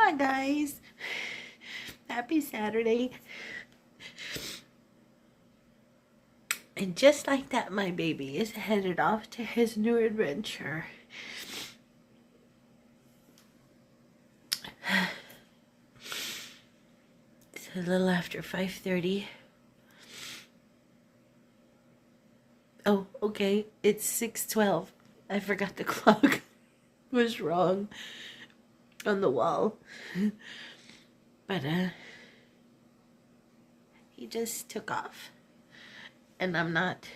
Hi guys, happy Saturday. And just like that, my baby is headed off to his new adventure. It's a little after 5:30. Oh, okay, it's 6:12. I forgot the clock was wrong on the wall. But he just took off. And I'm not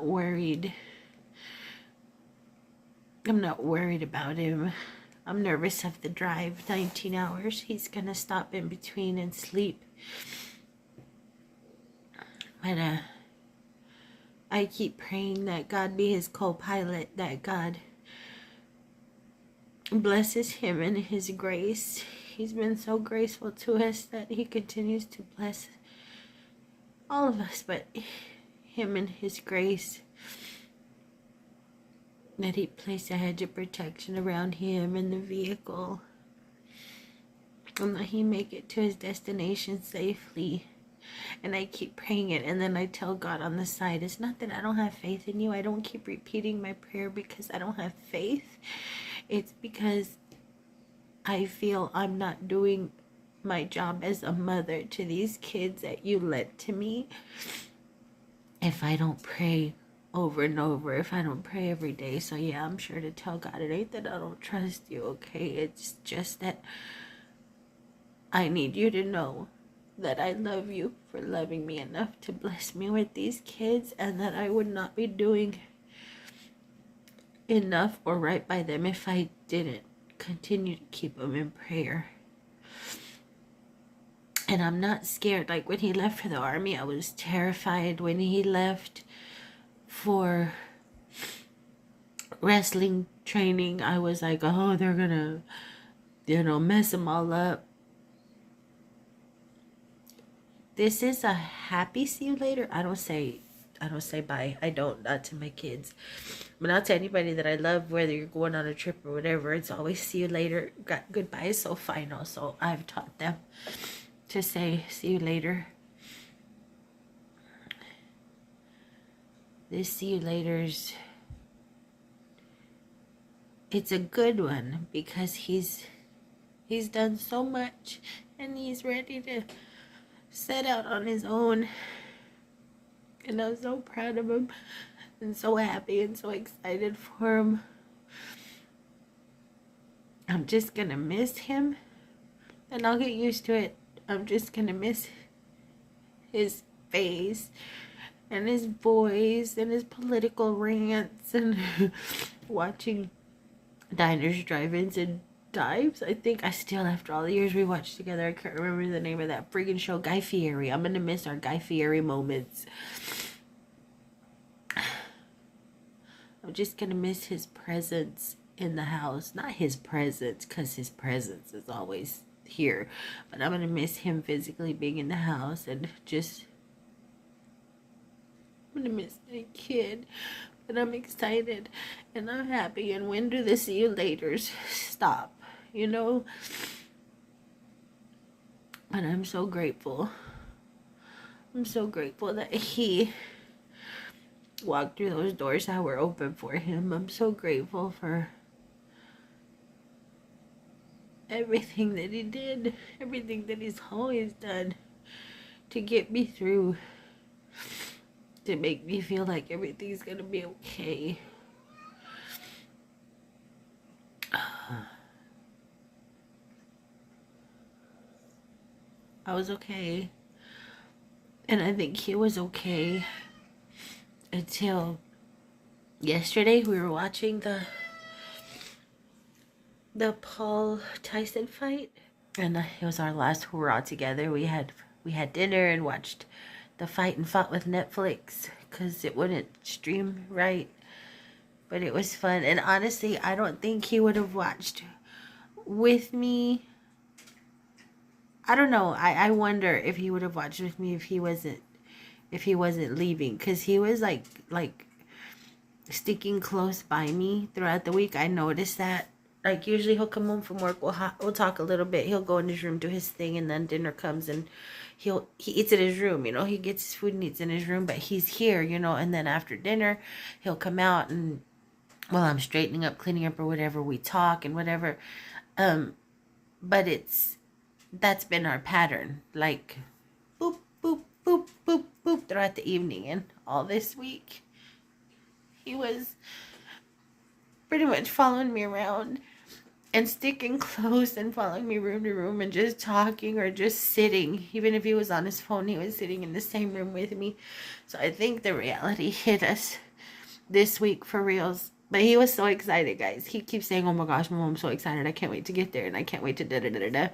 worried. I'm not worried about him. I'm nervous of the drive, 19 hours. He's gonna stop in between and sleep. But I keep praying that God be his co-pilot, that God blesses him in his grace. He's been so graceful to us that he continues to bless all of us, but him in his grace. That he placed a hedge of protection around him and the vehicle. And that he make it to his destination safely. And I keep praying it, and then I tell God on the side, it's not that I don't have faith in you. I don't keep repeating my prayer because I don't have faith. It's because I feel I'm not doing my job as a mother to these kids that you lent to me. If I don't pray over and over, if I don't pray every day. So yeah, I'm sure to tell God, it ain't that I don't trust you, okay? It's just that I need you to know that I love you for loving me enough to bless me with these kids, and that I would not be doing enough or right by them if I didn't continue to keep them in prayer. And I'm not scared. Like when he left for the army, I was terrified. When he left for wrestling training, I was like, oh, they're gonna, mess them all up. This is a happy see you later. I don't say bye. I don't, not to my kids. But not to anybody that I love, whether you're going on a trip or whatever. It's always see you later. Goodbye is so final. So I've taught them to say see you later. This see you later's, it's a good one because he's done so much and he's ready to set out on his own. And I'm so proud of him and so happy and so excited for him. I'm just gonna miss him, and I'll get used to it. I'm just gonna miss his face and his voice and his political rants and watching diners, drive-ins, and dives. I think I still, after all the years we watched together, I can't remember the name of that friggin' show. Guy Fieri. I'm gonna miss our Guy Fieri moments. I'm just gonna miss his presence in the house. Not his presence, because his presence is always here, but I'm gonna miss him physically being in the house, and just I'm gonna miss the kid. But I'm excited and I'm happy. And when do the see you laters stop? But I'm so grateful. I'm so grateful that he walked through those doors that were open for him. I'm so grateful for everything that he did, everything that he's always done to get me through, to make me feel like everything's gonna be okay. I was okay, and I think he was okay until yesterday. We were watching the Paul Tyson fight, and it was our last hurrah together. We had dinner and watched the fight and fought with Netflix because it wouldn't stream right, but it was fun. And honestly, I don't think he would have watched with me. I don't know. I wonder if he would have watched with me if he wasn't leaving, because he was like sticking close by me throughout the week. I noticed that. Like, usually he'll come home from work, we'll talk a little bit, he'll go in his room, do his thing, and then dinner comes, and he eats in his room, you know, he gets his food and eats in his room, but he's here, you know, and then after dinner, he'll come out, and while I'm straightening up, cleaning up, or whatever, we talk and whatever, but that's been our pattern, like, boop, boop, boop, boop, boop, throughout the evening, and all this week, he was pretty much following me around, and sticking close and following me room to room and just talking or just sitting. Even if he was on his phone, he was sitting in the same room with me. So I think the reality hit us this week for reals. But he was so excited, guys. He keeps saying, oh my gosh, Mom, I'm so excited. I can't wait to get there, and I can't wait to da-da-da-da-da.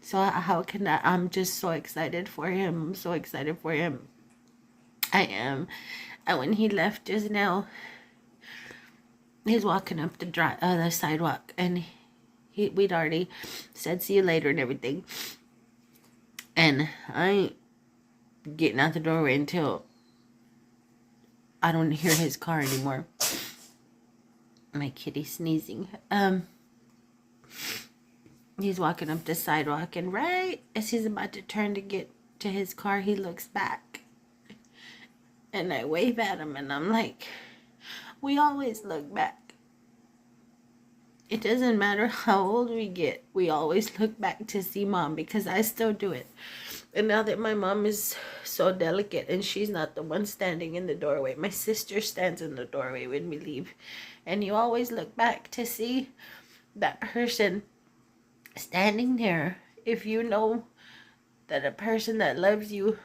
So how can I? I'm just so excited for him. I'm so excited for him. I am. And when he left just now, he's walking up the sidewalk, and we'd already said see you later and everything, and I ain't getting out the doorway until I don't hear his car anymore. My kitty sneezing. He's walking up the sidewalk, and right as he's about to turn to get to his car, he looks back, and I wave at him, and I'm like, we always look back. It doesn't matter how old we get. We always look back to see Mom, because I still do it. And now that my mom is so delicate and she's not the one standing in the doorway, my sister stands in the doorway when we leave. And you always look back to see that person standing there. If you know that a person that loves you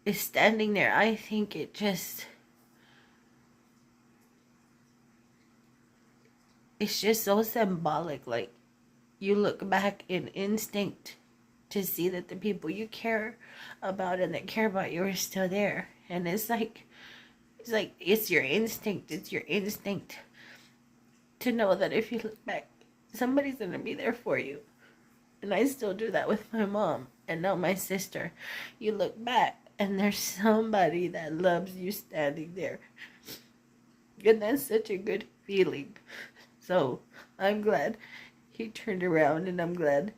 is standing there, I think it just... it's just so symbolic. Like, you look back in instinct to see that the people you care about and that care about you are still there. And it's your instinct. It's your instinct to know that if you look back, somebody's going to be there for you. And I still do that with my mom and now my sister. You look back and there's somebody that loves you standing there. And that's such a good feeling. So, I'm glad he turned around, and I'm glad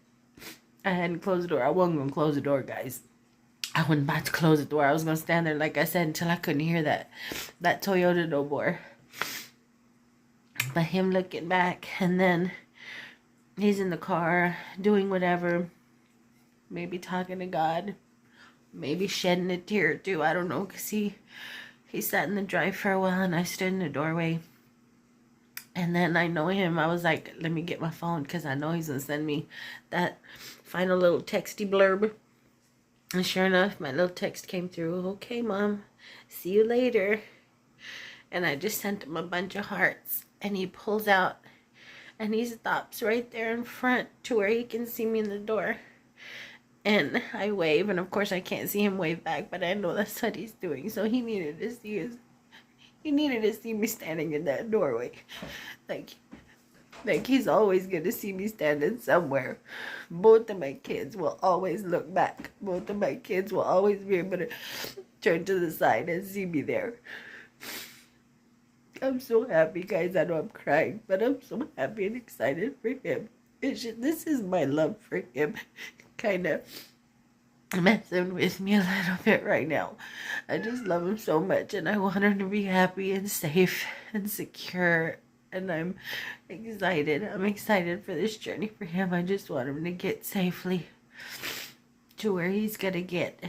I hadn't closed the door. I wasn't going to close the door, guys. I wasn't about to close the door. I was going to stand there, like I said, until I couldn't hear that Toyota no more. But him looking back, and then he's in the car doing whatever. Maybe talking to God. Maybe shedding a tear or two. I don't know, because he sat in the drive for a while, and I stood in the doorway. And then I know him. I was like, let me get my phone, because I know he's going to send me that final little texty blurb. And sure enough, my little text came through. Okay, Mom, see you later. And I just sent him a bunch of hearts. And he pulls out, and he stops right there in front to where he can see me in the door. And I wave, and of course I can't see him wave back, but I know that's what he's doing. So he needed to see me standing in that doorway. Like he's always going to see me standing somewhere. Both of my kids will always look back. Both of my kids will always be able to turn to the side and see me there. I'm so happy, guys. I know I'm crying, but I'm so happy and excited for him. This is my love for him. Kind of messing with me a little bit right now. I just love him so much, and I want him to be happy and safe and secure, and I'm excited. I'm excited for this journey for him. I just want him to get safely to where he's gonna get,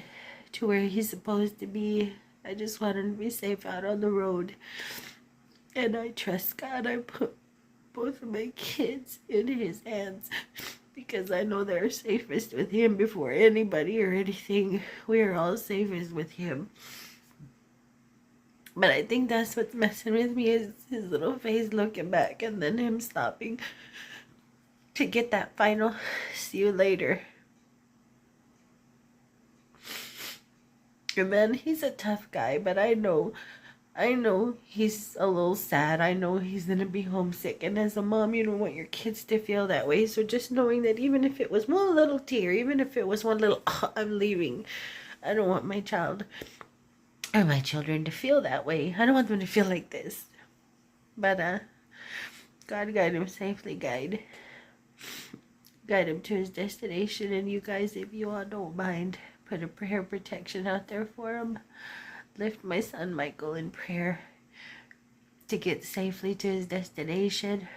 to where he's supposed to be. I just want him to be safe out on the road, and I trust God. I put both of my kids in his hands, because I know they're safest with him before anybody or anything. We are all safest with him. But I think that's what's messing with me, is his little face looking back, and then him stopping to get that final see you later. And then he's a tough guy, but I know he's a little sad. I know he's going to be homesick. And as a mom, you don't want your kids to feel that way. So just knowing that even if it was one little tear, even if it was one little, oh, I'm leaving. I don't want my child or my children to feel that way. I don't want them to feel like this. But God guide him safely, guide him to his destination. And you guys, if you all don't mind, put a prayer protection out there for him. Lift my son Michael in prayer to get safely to his destination.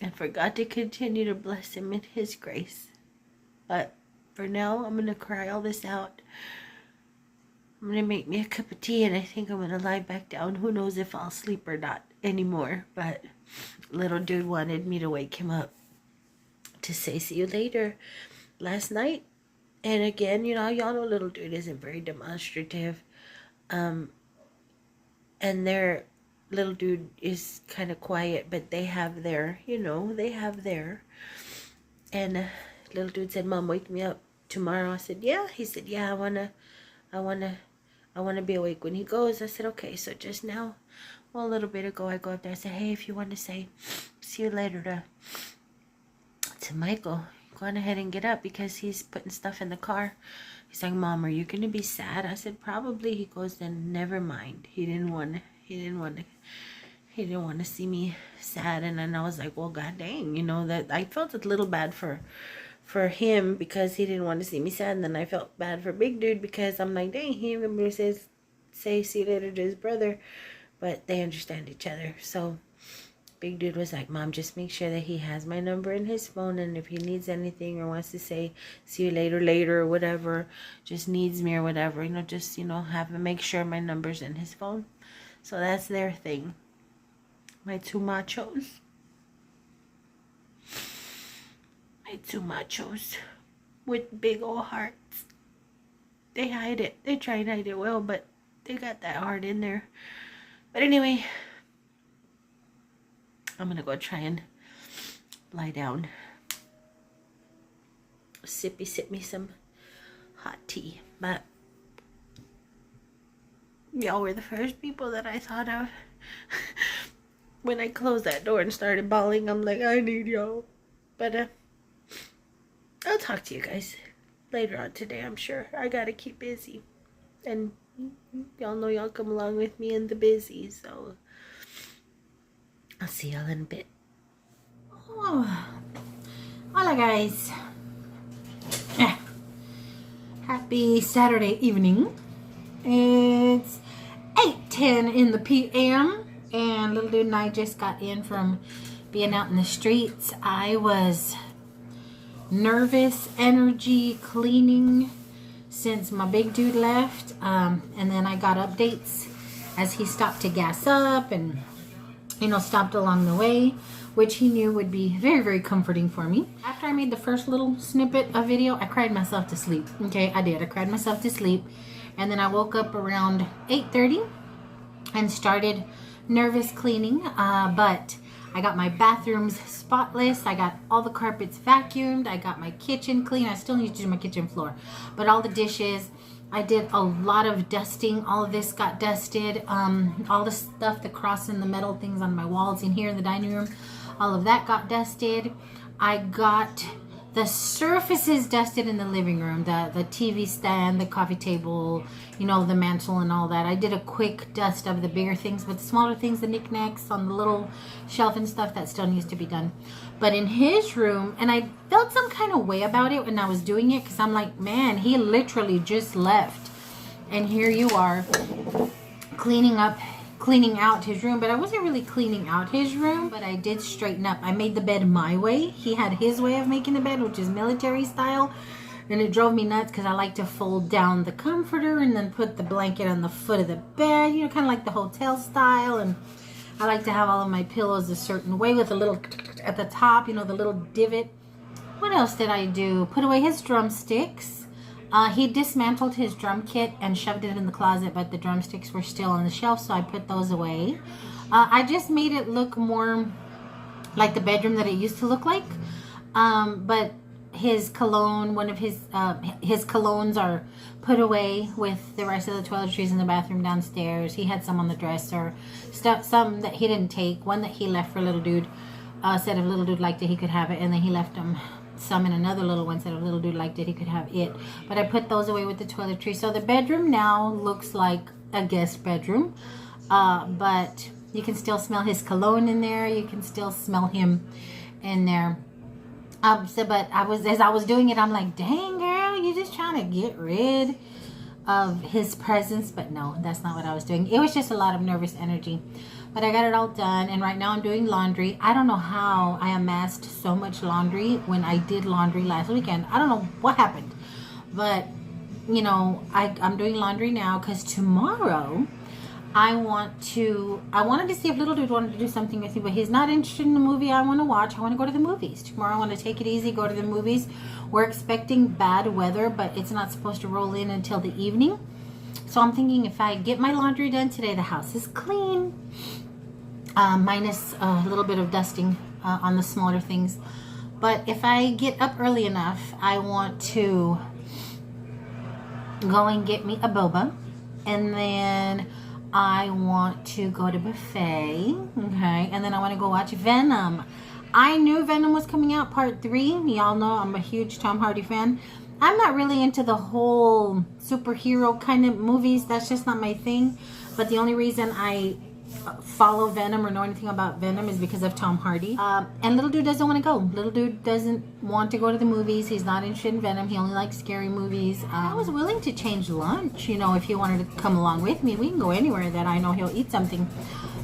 And for God to continue to bless him in his grace. But for now, I'm going to cry all this out. I'm going to make me a cup of tea, and I think I'm going to lie back down. Who knows if I'll sleep or not anymore. But little dude wanted me to wake him up to say see you later last night. And again, you know, y'all know little dude isn't very demonstrative. And their little dude is kind of quiet, but they have their, you know, they have their. And little dude said, Mom, wake me up tomorrow. I said, yeah. He said, yeah, I wanna be awake when he goes. I said, okay. So just now, well, a little bit ago, I go up there. I said, hey, if you want to say see you later to Michael, go on ahead and get up, because he's putting stuff in the car. He's like, Mom, are you gonna be sad? I said, probably. He goes, then never mind. He didn't want to see me sad. And then I was like, well, god dang, you know, that I felt a little bad for him because he didn't want to see me sad. And then I felt bad for big dude because I'm like, dang, he remember says say see you later to his brother, but they understand each other. So big dude was like, Mom, just make sure that he has my number in his phone, and if he needs anything or wants to say see you later or whatever, just needs me or whatever, you know, just, you know, have him make sure my number's in his phone. So that's their thing. My two machos. My two machos with big old hearts. They hide it. They try and hide it well, but they got that heart in there. But anyway, I'm gonna go try and lie down. Sip me some hot tea. But y'all were the first people that I thought of. When I closed that door and started bawling, I'm like, I need y'all. But I'll talk to you guys later on today, I'm sure. I gotta keep busy. And y'all know y'all come along with me in the busy, so I'll see y'all in a bit. Oh, hola guys. Happy Saturday evening. It's 8:10 in the p.m. and little dude and I just got in from being out in the streets. I was nervous, energy, cleaning since my big dude left, and then I got updates as he stopped to gas up and, you know, stopped along the way, which he knew would be very, very comforting for me. After I made the first little snippet of video, I cried myself to sleep. Okay, I did. I cried myself to sleep. And then I woke up around 8:30 and started nervous cleaning. But I got my bathrooms spotless. I got all the carpets vacuumed. I got my kitchen clean. I still need to do my kitchen floor. But all the dishes, I did a lot of dusting. All of this got dusted. All the stuff, the cross and the metal things on my walls in here in the dining room, all of that got dusted. I got the surfaces dusted in the living room, the TV stand, the coffee table, you know, the mantle and all that. I did a quick dust of the bigger things, but the smaller things, the knickknacks on the little shelf and stuff, that still needs to be done. But in his room, and I felt some kind of way about it when I was doing it, because I'm like, man, he literally just left. And here you are cleaning out his room. But I wasn't really cleaning out his room, but I did straighten up. I made the bed my way. He had his way of making the bed, which is military style, and it drove me nuts because I like to fold down the comforter and then put the blanket on the foot of the bed, you know, kind of like the hotel style. And I like to have all of my pillows a certain way with a little at the top, you know, the little divot. What else did I do? Put away his drumsticks. He dismantled his drum kit and shoved it in the closet, but the drumsticks were still on the shelf, so I put those away. I just made it look more like the bedroom that it used to look like. But his cologne, one of his colognes are put away with the rest of the toiletries in the bathroom downstairs. He had some on the dresser, some that he didn't take, one that he left for little dude. Said if little dude liked it, he could have it, and then he left them some in another little one, said a little dude liked it, he could have it. But I put those away with the toiletries. So the bedroom now looks like a guest bedroom. But you can still smell his cologne in there. You can still smell him in there. But as I was doing it, I'm like, dang girl, you just trying to get rid of his presence. But no, that's not what I was doing. It was just a lot of nervous energy. But I got it all done, and right now I'm doing laundry. I don't know how I amassed so much laundry when I did laundry last weekend. I don't know what happened. But, you know, I'm doing laundry now because tomorrow I wanted to see if little dude wanted to do something with me, but he's not interested in the movie I want to watch. I want to go to the movies. Tomorrow I want to take it easy, go to the movies. We're expecting bad weather, but it's not supposed to roll in until the evening. So I'm thinking if I get my laundry done today, the house is clean. Minus a little bit of dusting on the smaller things. But if I get up early enough, I want to go and get me a boba. And then I want to go to buffet. Okay. And then I want to go watch Venom. I knew Venom was coming out, part 3. Y'all know I'm a huge Tom Hardy fan. I'm not really into the whole superhero kind of movies. That's just not my thing. But the only reason I follow Venom or know anything about Venom is because of Tom Hardy. And little dude doesn't want to go. Little dude doesn't want to go to the movies. He's not interested in Venom. He only likes scary movies. I was willing to change lunch, you know, if he wanted to come along with me. We can go anywhere that I know he'll eat something.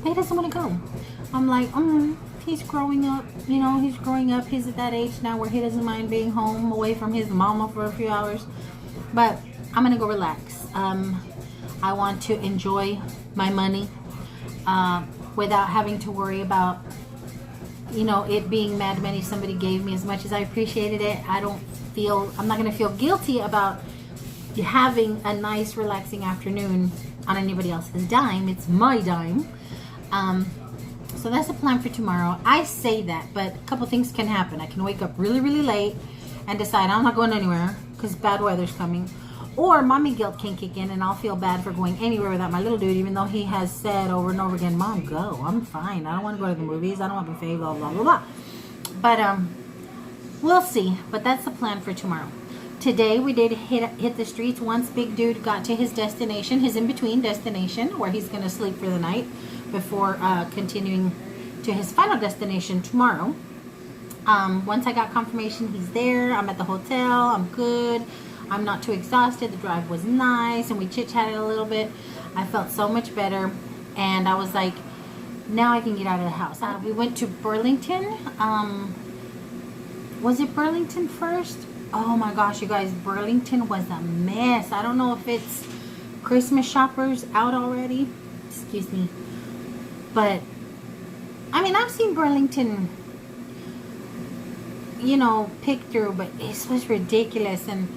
But he doesn't want to go. I'm like, he's growing up, you know, he's growing up. He's at that age now where he doesn't mind being home away from his mama for a few hours. But I'm going to go relax. I want to enjoy my money without having to worry about, you know, it being mad money somebody gave me. As much as I appreciated it, I'm not going to feel guilty about having a nice relaxing afternoon on anybody else's dime. It's my dime. So that's the plan for tomorrow. I say that, but a couple things can happen. I can wake up really, really late and decide I'm not going anywhere because bad weather's coming. Or mommy guilt can kick in and I'll feel bad for going anywhere without my little dude, even though he has said over and over again, Mom, go. I'm fine. I don't want to go to the movies. I don't want buffet, blah, blah, blah, blah. But we'll see. But that's the plan for tomorrow. Today we did hit the streets once big dude got to his destination, his in-between destination, where he's going to sleep for the night before continuing to his final destination tomorrow. Once I got confirmation he's there, I'm at the hotel, I'm good, I'm not too exhausted, the drive was nice, and we chit-chatted a little bit. I felt so much better, and I was like, now I can get out of the house. We went to Burlington. Was it Burlington first? Oh my gosh, you guys, Burlington was a mess. I don't know if it's Christmas shoppers out already. Excuse me. But, I mean, I've seen Burlington, you know, pick through, but this was ridiculous. And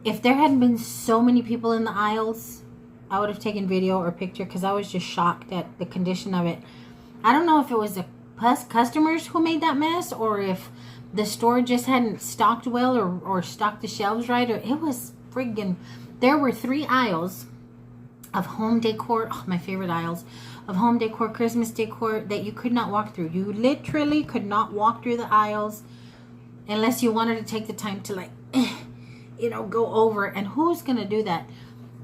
if there hadn't been so many people in the aisles, I would have taken video or picture because I was just shocked at the condition of it. I don't know if it was the customers who made that mess or if the store just hadn't stocked well or stocked the shelves right. Or it was friggin'... There were 3 aisles of home decor, my favorite aisles, of home decor, Christmas decor that you could not walk through. You literally could not walk through the aisles unless you wanted to take the time to, like, you know, go over. And who's going to do that?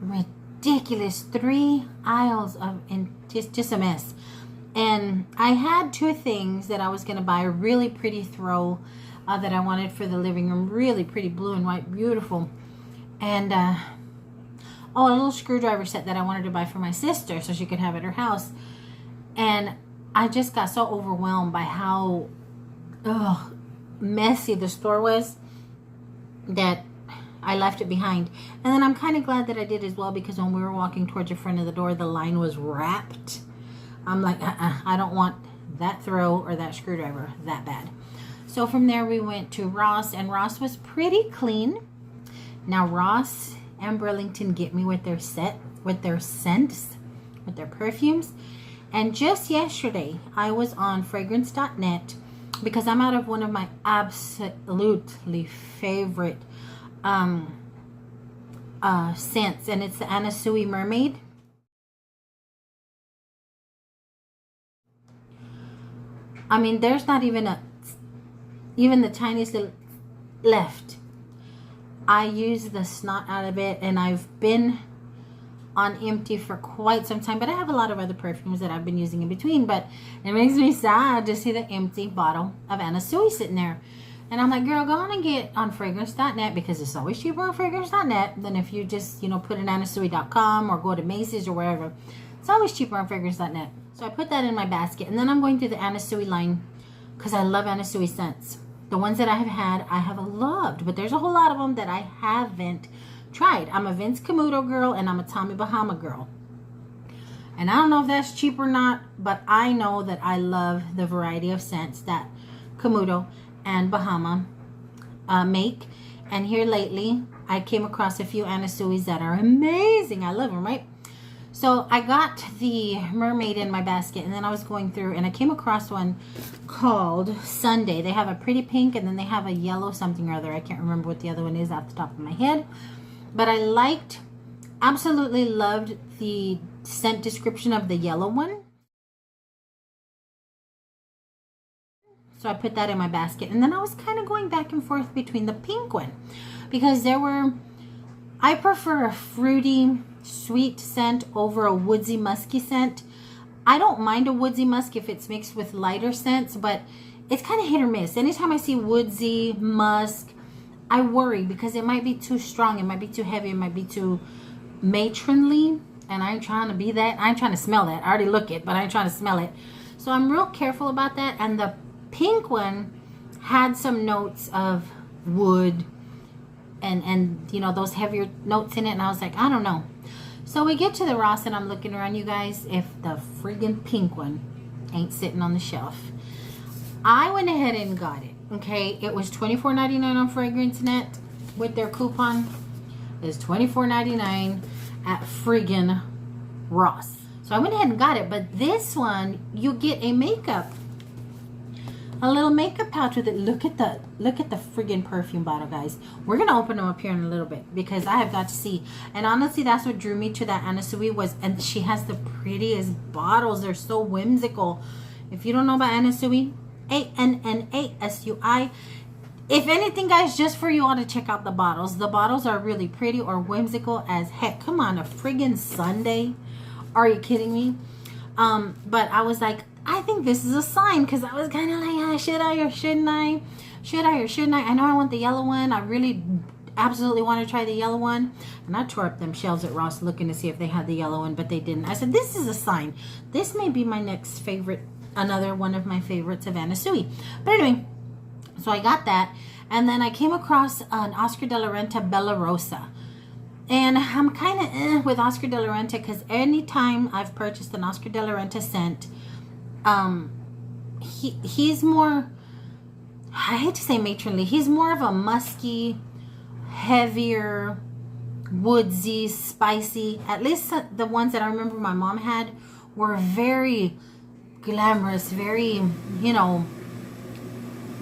Ridiculous. 3 aisles of, and just a mess. And I had 2 things that I was going to buy. A really pretty throw that I wanted for the living room. Really pretty, blue and white, beautiful. And, a little screwdriver set that I wanted to buy for my sister so she could have at her house. And I just got so overwhelmed by how messy the store was that I left it behind. And then I'm kind of glad that I did as well, because when we were walking towards the front of the door, the line was wrapped. I'm like, I don't want that throw or that screwdriver that bad. So from there we went to Ross, and Ross was pretty clean. Now Ross and Burlington get me with their scents, with their perfumes. And just yesterday I was on fragrance.net because I'm out of one of my absolutely favorite scents, and it's the Anasui Mermaid. I mean, there's not even even the tiniest little left. I use the snot out of it, and I've been on empty for quite some time, but I have a lot of other perfumes that I've been using in between. But it makes me sad to see the empty bottle of Anna Sui sitting there. And I'm like, girl, go on and get on fragrance.net, because it's always cheaper on fragrance.net than if you just, you know, put in annasui.com or go to Macy's or wherever. It's always cheaper on fragrance.net. So I put that in my basket, and then I'm going through the Anna Sui line because I love Anna Sui scents. The ones that I have had, I have loved, but there's a whole lot of them that I haven't tried. I'm a Vince Camuto girl, and I'm a Tommy Bahama girl. And I don't know if that's cheap or not, but I know that I love the variety of scents that Camuto and Bahama make. And here lately, I came across a few Anna Suis that are amazing. I love them, right? So I got the mermaid in my basket, and then I was going through, and I came across one called Sunday. They have a pretty pink, and then they have a yellow something or other. I can't remember what the other one is off the top of my head. But I absolutely loved the scent description of the yellow one. So I put that in my basket. And then I was kind of going back and forth between the pink one, because I prefer a fruity, sweet scent over a woodsy, musky scent. I don't mind a woodsy musk if it's mixed with lighter scents, but it's kind of hit or miss. Anytime I see woodsy, musk, I worry because it might be too strong, it might be too heavy, it might be too matronly, and I ain't trying to be that. I ain't trying to smell that. I already look it, but I ain't trying to smell it. So I'm real careful about that. And the pink one had some notes of wood and you know, those heavier notes in it, and I was like, I don't know. So we get to the Ross, and I'm looking around, you guys, if the friggin' pink one ain't sitting on the shelf. I went ahead and got it. Okay, it was $24.99 on FragranceNet with their coupon. It's $24.99 at friggin' Ross. So I went ahead and got it, but this one you get a little makeup pouch with it. Look at the friggin' perfume bottle, guys. We're gonna open them up here in a little bit because I have got to see. And honestly, that's what drew me to that Anna Sui and she has the prettiest bottles. They're so whimsical. If you don't know about Anna Sui, ANNASUI. If anything, guys, just for you all to check out the bottles. The bottles are really pretty or whimsical as heck. Come on, a friggin' Sunday. Are you kidding me? But I was like, I think this is a sign, because I was kind of like, should I or shouldn't I? Should I or shouldn't I? I know I want the yellow one. I really absolutely want to try the yellow one. And I tore up them shelves at Ross looking to see if they had the yellow one, but they didn't. I said, this is a sign. This may be my next favorite, another one of my favorites of Anna Sui. But anyway, so I got that. And then I came across an Oscar de la Renta Bella Rosa. And I'm kind of with Oscar de la Renta, because anytime I've purchased an Oscar de la Renta scent, he's more, I hate to say matronly, he's more of a musky, heavier, woodsy, spicy. At least the ones that I remember my mom had were very glamorous, very, you know,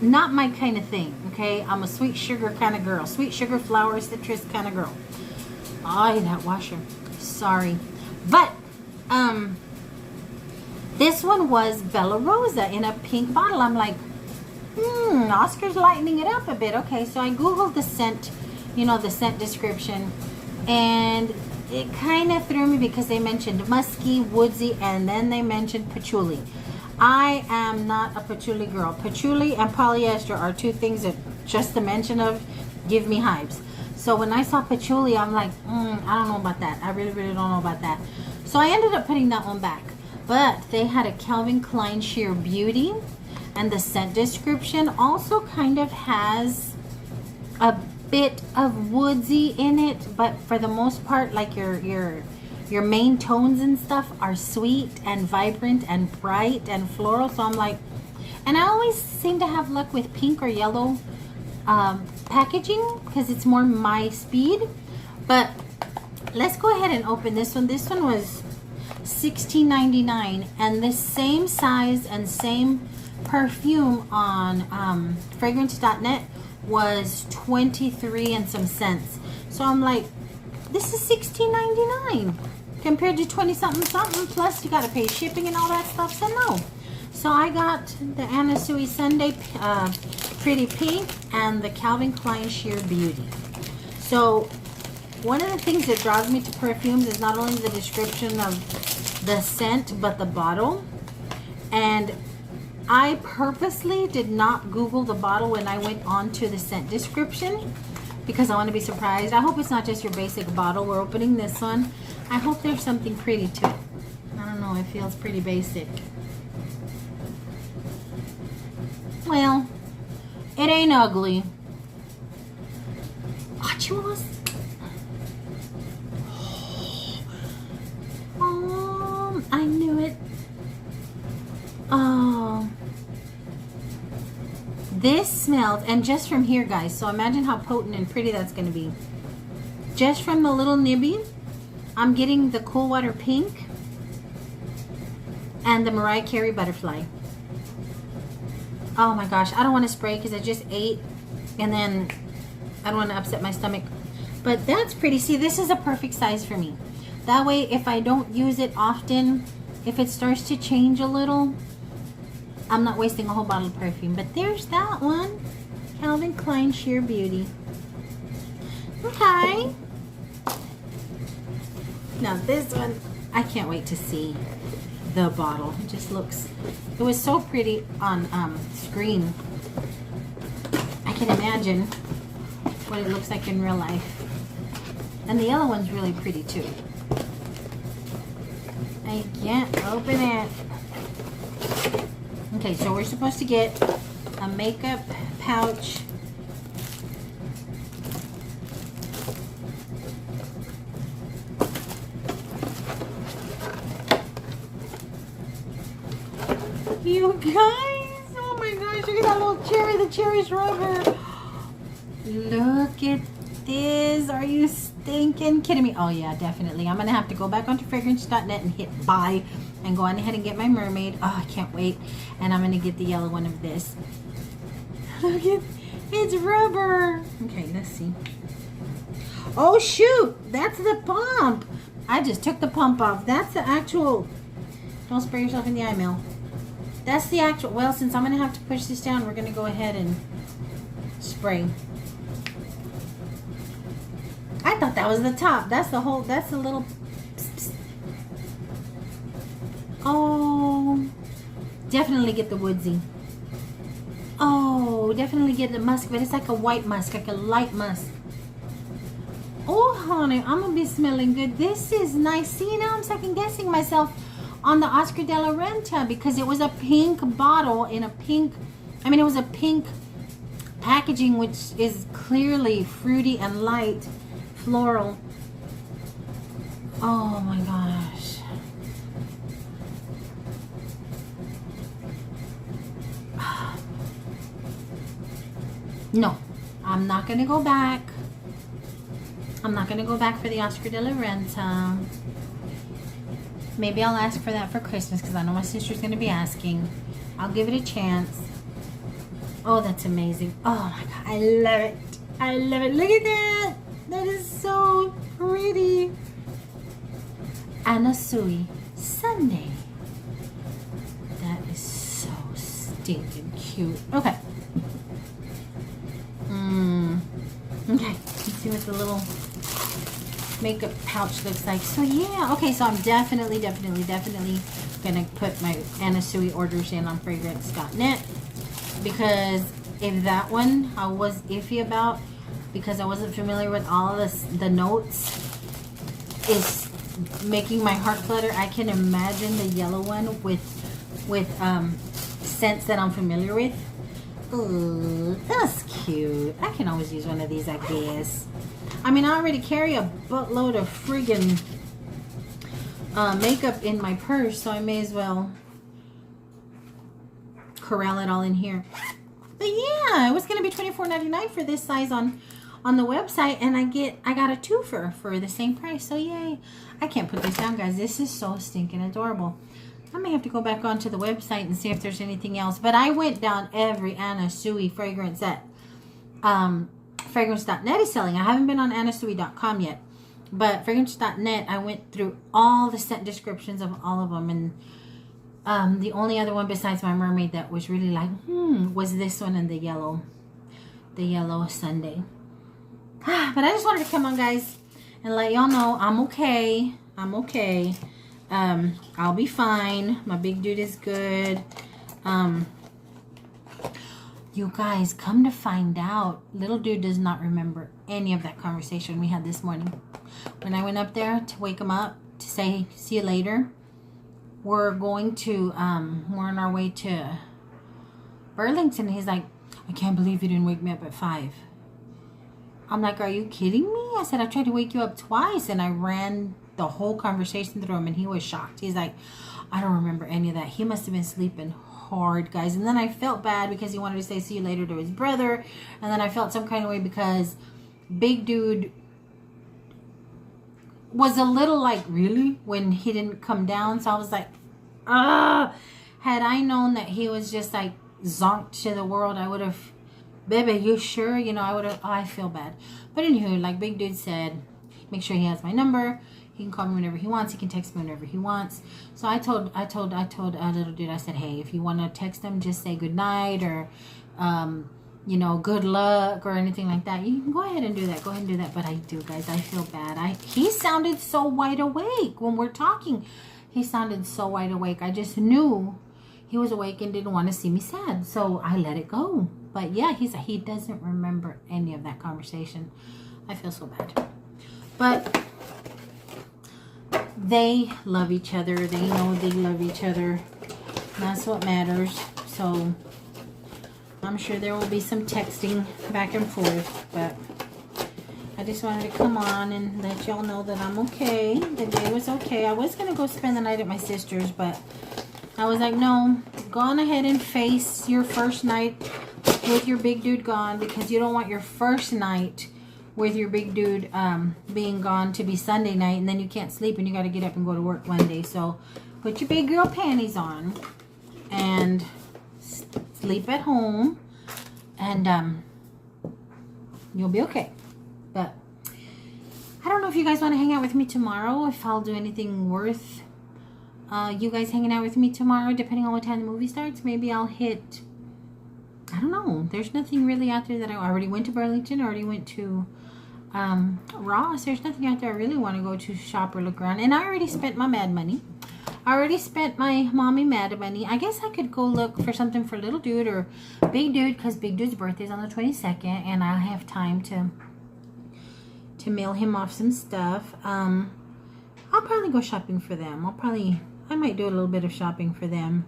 not my kind of thing. Okay, I'm a sweet sugar kind of girl, sweet sugar, flower, citrus kind of girl. Oh, that washer, sorry. But this one was Bella Rosa in a pink bottle. I'm like, Oscar's lightening it up a bit. Okay, so I googled the scent, you know, the scent description, and it kind of threw me because they mentioned musky, woodsy, and then they mentioned patchouli. I am not a patchouli girl. Patchouli and polyester are two things that just the mention of give me hives. So when I saw patchouli, I'm like, I don't know about that. I really, really don't know about that. So I ended up putting that one back. But they had a Calvin Klein Sheer Beauty, and the scent description also kind of has a bit of woodsy in it, but for the most part, like your main tones and stuff are sweet and vibrant and bright and floral. So I'm like, and I always seem to have luck with pink or yellow packaging because it's more my speed. But let's go ahead and open this one. This one was $16.99, and the same size and same perfume on fragrance.net was 23 and some cents. So I'm like, this is $16.99 compared to 20 something something, plus you gotta pay shipping and all that stuff. So no. So I got the Anna Sui Sunday Pretty Pink and the Calvin Klein Sheer Beauty. So one of the things that draws me to perfumes is not only the description of the scent, but the bottle. And I purposely did not Google the bottle when I went on to the scent description because I want to be surprised. I hope it's not just your basic bottle. We're opening this one. I hope there's something pretty to it. I don't know, it feels pretty basic. Well, it ain't ugly. What you want? I knew it. Oh, this smells, and just from here, guys, so imagine how potent and pretty that's going to be. Just from the little nibby, I'm getting the Cool Water Pink and the Mariah Carey Butterfly. Oh my gosh, I don't want to spray because I just ate, and then I don't want to upset my stomach. But that's pretty. See, this is a perfect size for me. That way, if I don't use it often, if it starts to change a little, I'm not wasting a whole bottle of perfume. But there's that one. Calvin Klein Sheer Beauty. Okay. Now this one, I can't wait to see the bottle. It just looks, it was so pretty on screen. I can imagine what it looks like in real life. And the yellow one's really pretty too. I can't open it. Okay, so we're supposed to get a makeup pouch. You guys, oh my gosh, look at that little cherry. The cherry's rubber. Look at this. Are you stinking kidding me? Oh yeah, definitely. I'm gonna have to go back onto fragrance.net and hit buy and go on ahead and get my mermaid. Oh, I can't wait. And I'm gonna get the yellow one of this. Look at, it's rubber. Okay, let's see. Oh shoot, that's the pump. I just took the pump off. That's the actual, don't spray yourself in the eye, Mel. That's the actual, well, since I'm gonna have to push this down, we're gonna go ahead and spray. I thought that was the top. That's the whole, that's the little, psst, psst. Oh, definitely get the woodsy. Oh, definitely get the musk, but it's like a white musk, like a light musk. Oh, honey, I'm gonna be smelling good. This is nice. See, now I'm second guessing myself on the Oscar de la Renta because it was a pink bottle in a pink, I mean, it was a pink packaging, which is clearly fruity and light, floral. Oh my gosh. No, I'm not gonna go back. I'm not gonna go back for the Oscar de la Renta. Maybe I'll ask for that for Christmas because I know my sister's gonna be asking. I'll give it a chance. Oh, that's amazing. Oh my god, I love it. I love it. Look at that. That is so pretty. Anna Sui Sunday. That is so stinking cute. Okay. Okay. Let's see what the little makeup pouch looks like. So yeah. Okay. So I'm definitely gonna put my Anna Sui orders in on fragrance.net because if that one I was iffy about because I wasn't familiar with all of the notes is making my heart flutter. I can imagine the yellow one with scents that I'm familiar with. Ooh, that's cute. I can always use one of these, I guess. I mean, I already carry a buttload of friggin' makeup in my purse, so I may as well corral it all in here. But yeah, it was gonna be $24.99 for this size on the website, and I got a twofer for the same price. So yay! I can't put this down, guys. This is so stinking adorable. I may have to go back onto the website and see if there's anything else. But I went down every Anna Sui fragrance that fragrance.net is selling. I haven't been on annasui.com yet, but fragrance.net, I went through all the scent descriptions of all of them, and the only other one besides my mermaid that was really like, was this one in the yellow. the yellow sundae. But I just wanted to come on, guys, and let y'all know I'm okay. I'm okay. I'll be fine. My big dude is good. You guys, come to find out, little dude does not remember any of that conversation we had this morning. When I went up there to wake him up, to say, see you later, we're going to, we're on our way to Burlington. He's like, I can't believe you didn't wake me up at 5. I'm like, are you kidding me? I said, I tried to wake you up twice, and I ran the whole conversation through him, and he was shocked. He's like, I don't remember any of that. He must have been sleeping hard, guys. And then I felt bad because he wanted to say see you later to his brother, and then I felt some kind of way because big dude was a little like, really, when he didn't come down. So I was like, had I known that he was just like zonked to the world, I would have, baby, you sure? You know, I would have, I feel bad. But anywho, like big dude said, make sure he has my number. He can call me whenever he wants. He can text me whenever he wants. So I told little dude, I said, hey, if you want to text him, just say good night or, you know, good luck or anything like that. You can go ahead and do that. Go ahead and do that. But I do, guys. I feel bad. He sounded so wide awake when we're talking. He sounded so wide awake. I just knew he was awake and didn't want to see me sad. So I let it go. But yeah, he doesn't remember any of that conversation. I feel so bad. But they love each other. They know they love each other. That's what matters. So I'm sure there will be some texting back and forth. But I just wanted to come on and let y'all know that I'm okay. The day was okay. I was going to go spend the night at my sister's, but I was like, no, go on ahead and face your first night with your big dude gone, because you don't want your first night with your big dude being gone to be Sunday night, and then you can't sleep and you got to get up and go to work Monday. So put your big girl panties on and sleep at home, and you'll be okay. But I don't know if you guys want to hang out with me tomorrow, if I'll do anything worth you guys hanging out with me tomorrow, depending on what time the movie starts. Maybe I'll hit, I don't know, there's nothing really out there that I already went to Burlington, already went to Ross. There's nothing out there I really want to go to shop or look around. And I already spent my mad money. I already spent my mommy mad money. I guess I could go look for something for little dude or big dude, because big dude's birthday is on the 22nd, and I'll have time to mail him off some stuff. I'll probably go shopping for them. I might do a little bit of shopping for them.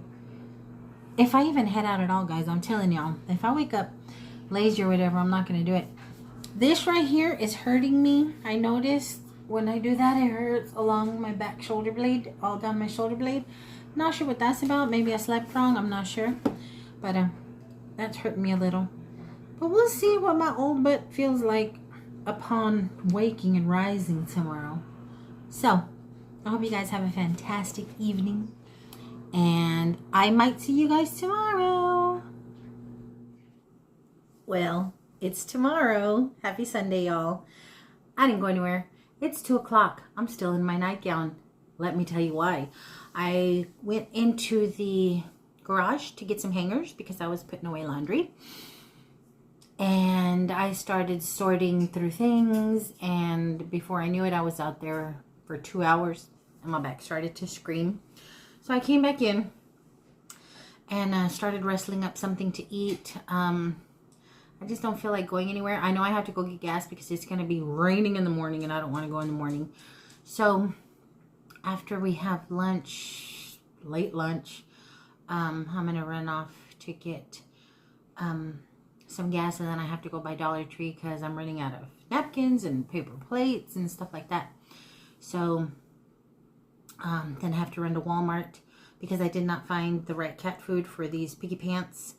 If I even head out at all, guys, I'm telling y'all, if I wake up lazy or whatever, I'm not going to do it. This right here is hurting me. I noticed when I do that, it hurts along my back shoulder blade, all down my shoulder blade. Not sure what that's about. Maybe I slept wrong. I'm not sure. But that's hurting me a little. But we'll see what my old butt feels like upon waking and rising tomorrow. So, I hope you guys have a fantastic evening. And I might see you guys tomorrow. Well, it's tomorrow. Happy Sunday, y'all. I didn't go anywhere. It's 2 o'clock. I'm still in my nightgown. Let me tell you why. I went into the garage to get some hangers because I was putting away laundry. And I started sorting through things. And before I knew it, I was out there for 2 hours. And my back started to scream. So I came back in and started wrestling up something to eat. I just don't feel like going anywhere. I know I have to go get gas because it's going to be raining in the morning and I don't want to go in the morning. So after we have lunch, late lunch, I'm going to run off to get some gas, and then I have to go by Dollar Tree because I'm running out of napkins and paper plates and stuff like that. So then I have to run to Walmart because I did not find the right cat food for these piggy pants.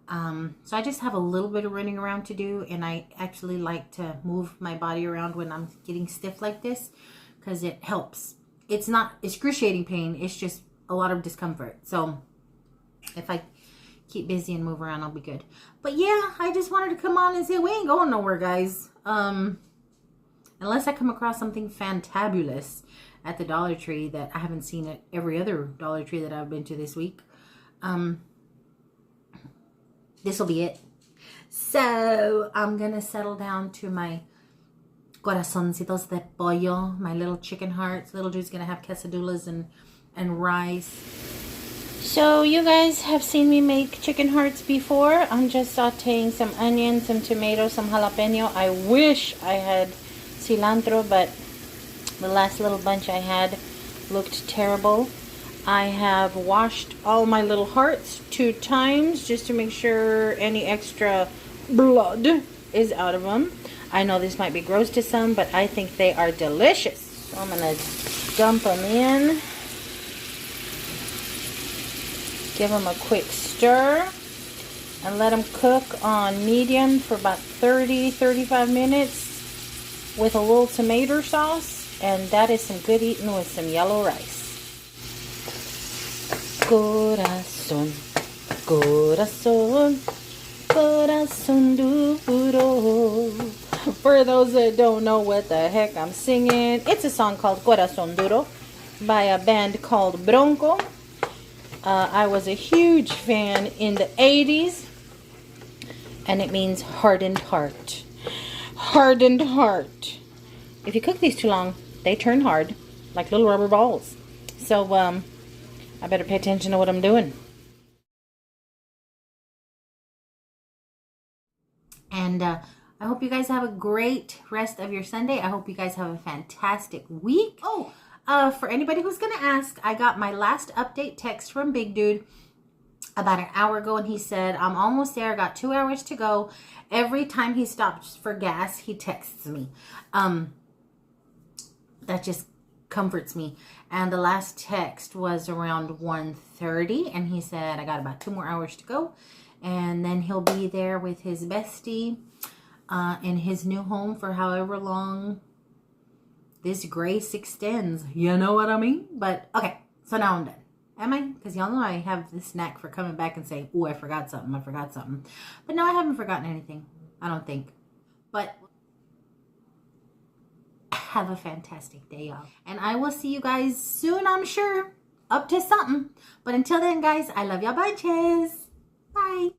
So I just have a little bit of running around to do, and I actually like to move my body around when I'm getting stiff like this because it helps. It's not excruciating pain, it's just a lot of discomfort. So if I keep busy and move around, I'll be good. But yeah, I just wanted to come on and say we ain't going nowhere, guys. Unless I come across something fantabulous at the Dollar Tree that I haven't seen at every other Dollar Tree that I've been to this week. This will be it. So I'm gonna settle down to my corazoncitos de pollo, my little chicken hearts. Little dude's gonna have quesadillas and rice. So you guys have seen me make chicken hearts before. I'm just sauteing some onions, some tomatoes, some jalapeno. I wish I had cilantro, but the last little bunch I had looked terrible. I have washed all my little hearts 2 times just to make sure any extra blood is out of them. I know this might be gross to some, but I think they are delicious. So I'm going to dump them in. Give them a quick stir and let them cook on medium for about 30-35 minutes with a little tomato sauce, and that is some good eating with some yellow rice. Corazón, corazón, corazón duro. For those that don't know what the heck I'm singing, it's a song called Corazón Duro by a band called Bronco. I was a huge fan in the 80s, and it means hardened heart. Hardened heart. If you cook these too long, they turn hard, like little rubber balls. So, I better pay attention to what I'm doing. And I hope you guys have a great rest of your Sunday. I hope you guys have a fantastic week. Oh, for anybody who's going to ask, I got my last update text from Big Dude about an hour ago, and he said, I'm almost there. I got 2 hours to go. Every time he stops for gas, he texts me. That just comforts me. And the last text was around 1:30, and he said, I got about 2 more hours to go. And then he'll be there with his bestie in his new home for however long this grace extends. You know what I mean? But, okay, so now I'm done. Am I? Because y'all know I have this knack for coming back and saying, oh, I forgot something, I forgot something. But no, I haven't forgotten anything. I don't think. But have a fantastic day, y'all. And I will see you guys soon, I'm sure. Up to something. But until then, guys, I love y'all bunches. Bye.